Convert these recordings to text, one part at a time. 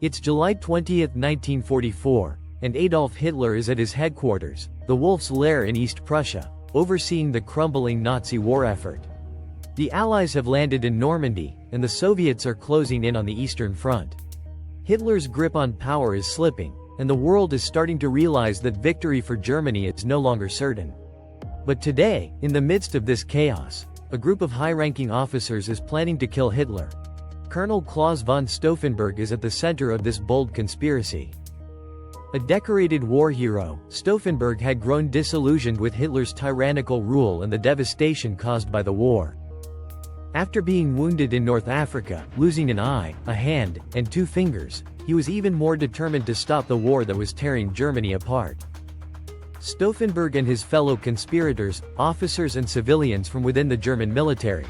It's July 20, 1944, and Adolf Hitler is at his headquarters, the Wolf's Lair in East Prussia, overseeing the crumbling Nazi war effort. The Allies have landed in Normandy, and the Soviets are closing in on the Eastern Front. Hitler's grip on power is slipping, and the world is starting to realize that victory for Germany is no longer certain. But today, in the midst of this chaos, a group of high-ranking officers is planning to kill Hitler. Colonel Klaus von Stauffenberg is at the center of this bold conspiracy. A decorated war hero, Stauffenberg had grown disillusioned with Hitler's tyrannical rule and the devastation caused by the war. After being wounded in North Africa, losing an eye, a hand, and 2 fingers, he was even more determined to stop the war that was tearing Germany apart. Stauffenberg and his fellow conspirators, officers and civilians from within the German military,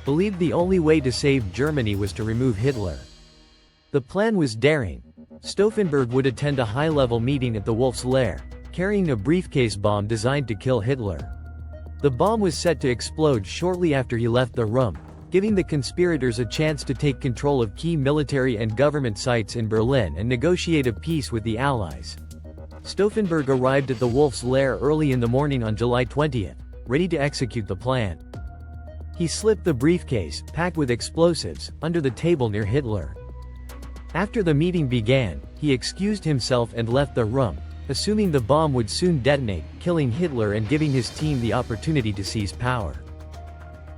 believed the only way to save Germany was to remove Hitler. The plan was daring. Stauffenberg would attend a high-level meeting at the Wolf's Lair, carrying a briefcase bomb designed to kill Hitler. The bomb was set to explode shortly after he left the room, giving the conspirators a chance to take control of key military and government sites in Berlin and negotiate a peace with the Allies. Stauffenberg arrived at the Wolf's Lair early in the morning on July 20, ready to execute the plan. He slipped the briefcase, packed with explosives, under the table near Hitler. After the meeting began, he excused himself and left the room, assuming the bomb would soon detonate, killing Hitler and giving his team the opportunity to seize power.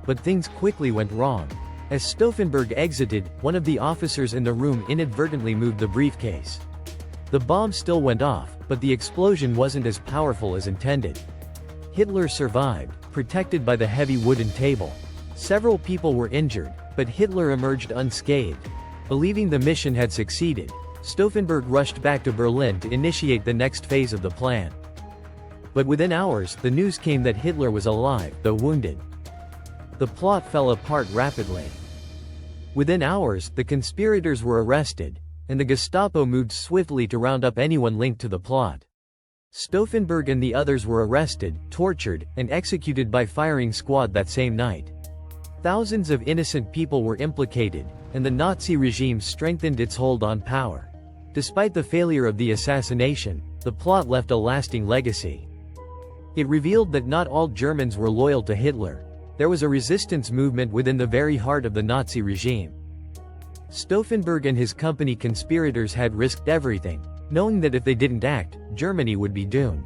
But things quickly went wrong. As Stauffenberg exited, one of the officers in the room inadvertently moved the briefcase. The bomb still went off, but the explosion wasn't as powerful as intended. Hitler survived, protected by the heavy wooden table. Several people were injured, but Hitler emerged unscathed. Believing the mission had succeeded, Stauffenberg rushed back to Berlin to initiate the next phase of the plan. But within hours, the news came that Hitler was alive, though wounded. The plot fell apart rapidly. Within hours, the conspirators were arrested, and the Gestapo moved swiftly to round up anyone linked to the plot. Stauffenberg and the others were arrested, tortured, and executed by firing squad that same night. Thousands of innocent people were implicated, and the Nazi regime strengthened its hold on power. Despite the failure of the assassination, the plot left a lasting legacy. It revealed that not all Germans were loyal to Hitler. There was a resistance movement within the very heart of the Nazi regime. Stauffenberg and his company conspirators had risked everything, knowing that if they didn't act, Germany would be doomed.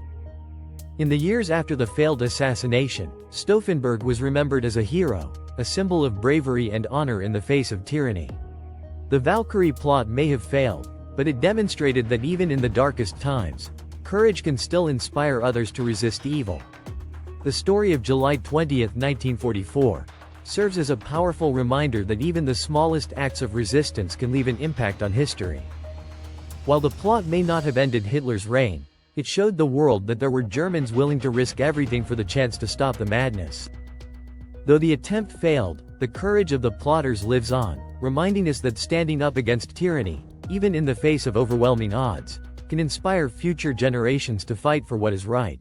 In the years after the failed assassination, Stauffenberg was remembered as a hero, a symbol of bravery and honor in the face of tyranny. The Valkyrie plot may have failed, but it demonstrated that even in the darkest times, courage can still inspire others to resist evil. The story of July 20, 1944, serves as a powerful reminder that even the smallest acts of resistance can leave an impact on history. While the plot may not have ended Hitler's reign, it showed the world that there were Germans willing to risk everything for the chance to stop the madness. Though the attempt failed, the courage of the plotters lives on, reminding us that standing up against tyranny, even in the face of overwhelming odds, can inspire future generations to fight for what is right.